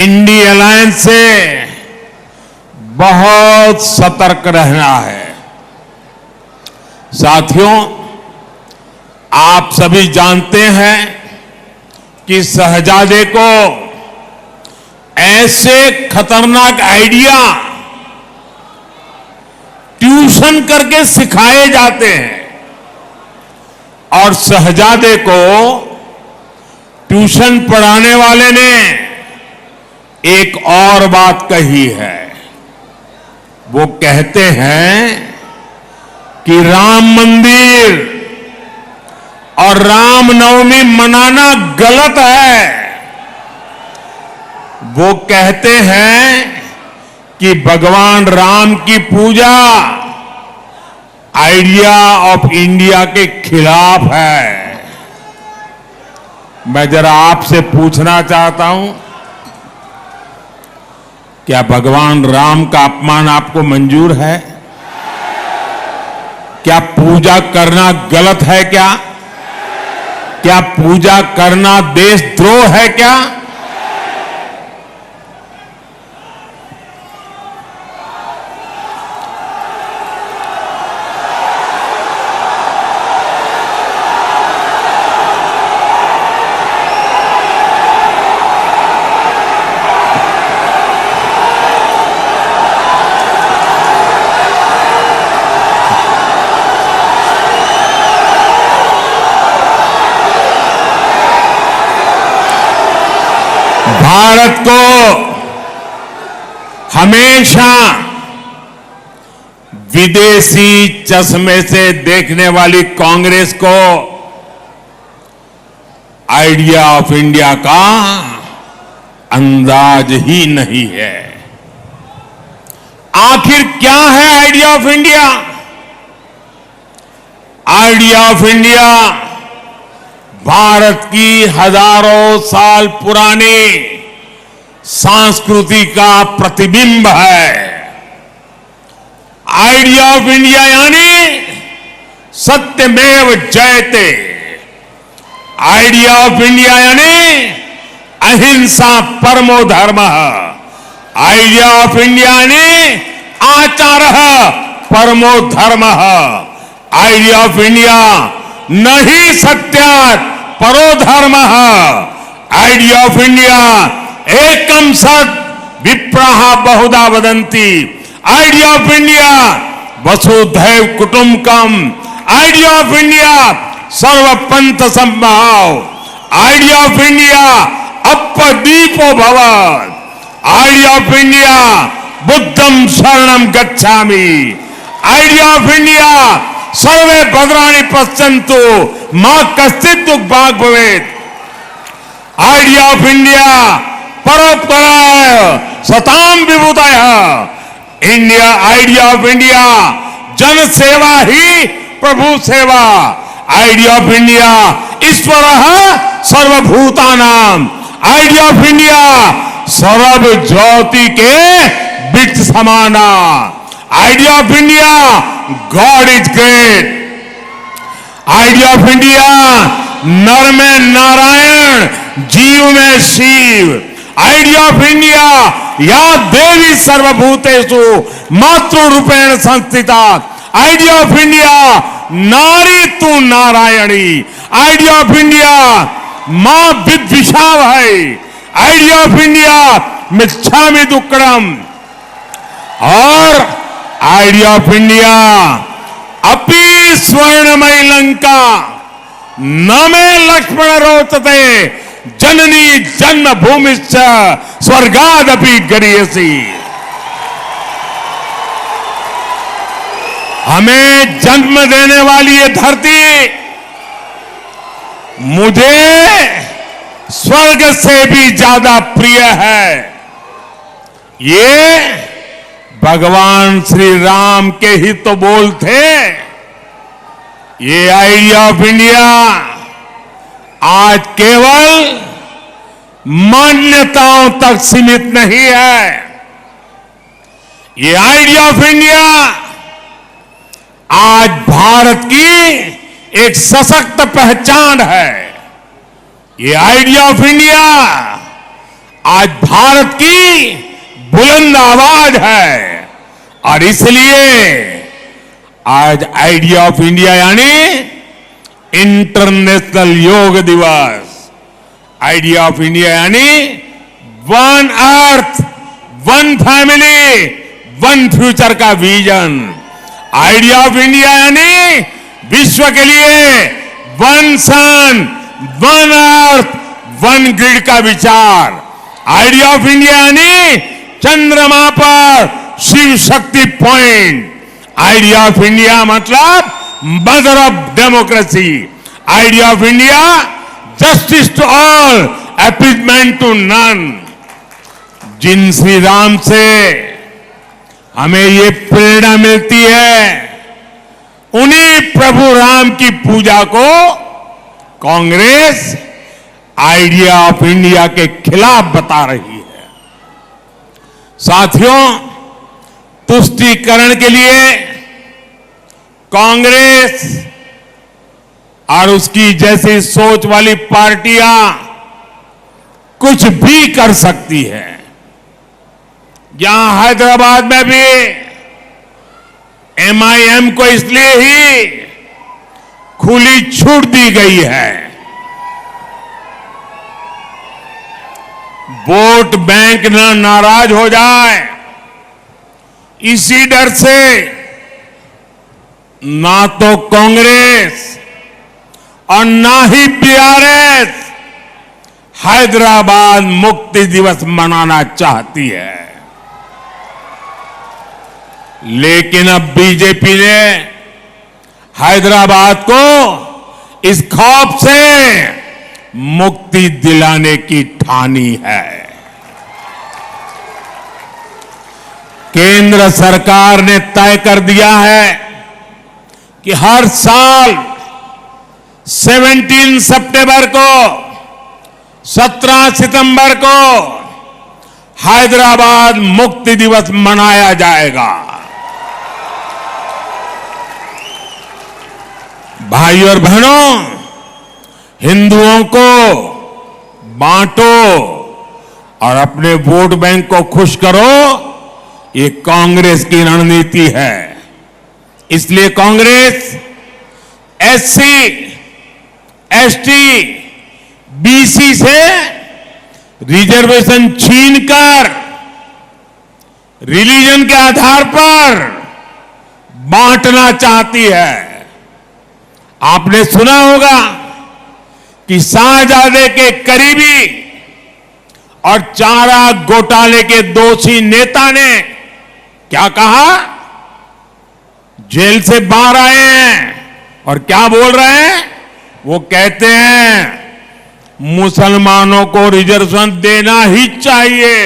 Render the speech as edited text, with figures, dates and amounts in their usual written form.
INDI alliance से बहुत सतर्क रहना है। साथियों, आप सभी जानते हैं कि शहजादे को ऐसे खतरनाक आइडिया ट्यूशन करके सिखाए जाते हैं और शहजादे को ट्यूशन पढ़ाने वाले ने एक और बात कही है। वो कहते हैं कि राम मंदिर और रामनवमी मनाना गलत है। वो कहते हैं कि भगवान राम की पूजा आइडिया ऑफ इंडिया के खिलाफ है। मैं जरा आपसे पूछना चाहता हूं, क्या भगवान राम का अपमान आपको मंजूर है? क्या पूजा करना गलत है? क्या पूजा करना देशद्रोह है? क्या भारत को हमेशा विदेशी चश्मे से देखने वाली कांग्रेस को आइडिया ऑफ इंडिया का अंदाज ही नहीं है। आखिर क्या है idea of India? Idea of India Bharat की हजारों साल पुरानी संस्कृति का प्रतिबिंब है। आइडिया ऑफ इंडिया यानी सत्यमेव जयते। आइडिया ऑफ इंडिया यानी अहिंसा परमो धर्मः। आइडिया ऑफ इंडिया यानी आचारः परमो धर्मः। आइडिया ऑफ इंडिया न ही सत्यात् परो धर्मः। आइडिया ऑफ इंडिया एकम सत् विप्राः बहुधा वदन्ति। आइडिया ऑफ इंडिया वसुधैव कुटुंबकम। आइडिया ऑफ इंडिया सर्वपंथ समभाव। आइडिया ऑफ इंडिया अपदीपो भव। आइडिया ऑफ इंडिया बुद्धम शरणम गच्छामि। आइडिया ऑफ इंडिया सर्वे भद्राणि पश्यन्तु मां कश्चित् दुःख भाग् भवेत्। आइडिया ऑफ इंडिया परोपकाराय सताम विभूतयः। इंडिया आइडिया ऑफ इंडिया जन सेवा ही प्रभु सेवा। आइडिया ऑफ इंडिया ईश्वरः सर्वभूतानां। आइडिया ऑफ इंडिया सर्व ज्योति के वृक्ष समाना। Idea of India God is great. Idea of India नर में नारायण, जीव में शिव। आइडिया ऑफ इंडिया या देवी सर्वभूतेषु मातृ रूपेण संस्थिता। आइडिया ऑफ इंडिया नारी तू नारायणी। आइडिया ऑफ इंडिया मां विद्विषाव है। आइडिया ऑफ इंडिया मिच्छामि दुक्कडम। और आइडिया ऑफ इंडिया अपि स्वर्णमयी लंका न मे लक्ष्मण रोचते जननी जन्मभूमिश्च स्वर्गादपि गरीयसी। हमें जन्म देने वाली ये धरती मुझे स्वर्ग से भी ज्यादा प्रिय है। ये भगवान श्री राम के ही तो बोल थे। ये आइडिया ऑफ इंडिया आज केवल मान्यताओं तक सीमित नहीं है। ये आइडिया ऑफ इंडिया आज भारत की एक सशक्त पहचान है। ये आइडिया ऑफ इंडिया आज भारत की बुलंद आवाज है और इसलिए आज आइडिया ऑफ इंडिया यानी इंटरनेशनल योग दिवस, आइडिया ऑफ इंडिया यानी one earth, one family, one future का विजन। आइडिया ऑफ इंडिया यानी विश्व के लिए वन सन, वन अर्थ, वन ग्रिड का विचार। आइडिया ऑफ इंडिया यानी चंद्रमा पर Shiv Shakti point. Idea of India मतलब mother of democracy. Idea of India justice to all, appeasement to none. जिन श्री राम से हमें ये प्रेरणा मिलती है, उन्हीं प्रभु राम की पूजा को कांग्रेस आइडिया ऑफ इंडिया के खिलाफ बता रही है। साथियों, तुष्टीकरण के लिए कांग्रेस और उसकी जैसी सोच वाली पार्टियां कुछ भी कर सकती है। यहां हैदराबाद में भी एमआईएम को इसलिए ही खुली छूट दी गई है, वोट बैंक न नाराज हो जाए, इसी डर से ना तो कांग्रेस और ना ही बीआरएस हैदराबाद मुक्ति दिवस मनाना चाहती है। लेकिन अब बीजेपी ने हैदराबाद को इस खौफ से मुक्ति दिलाने की ठानी है। केंद्र सरकार ने तय कर दिया है कि हर साल 17 सितंबर को, 17 सितंबर को हैदराबाद मुक्ति दिवस मनाया जाएगा। भाई और बहनों, हिंदुओं को बांटो और अपने वोट बैंक को खुश करो, ये कांग्रेस की रणनीति है। इसलिए कांग्रेस एससी, एसटी, बीसी से रिजर्वेशन छीनकर रिलीजन के आधार पर बांटना चाहती है। आपने सुना होगा कि शाहजादे के करीबी और चारा घोटाले के दोषी नेता ने क्या कहा? जेल से बाहर आए हैं और क्या बोल रहे हैं? वो कहते हैं मुसलमानों को रिजर्वेशन देना ही चाहिए।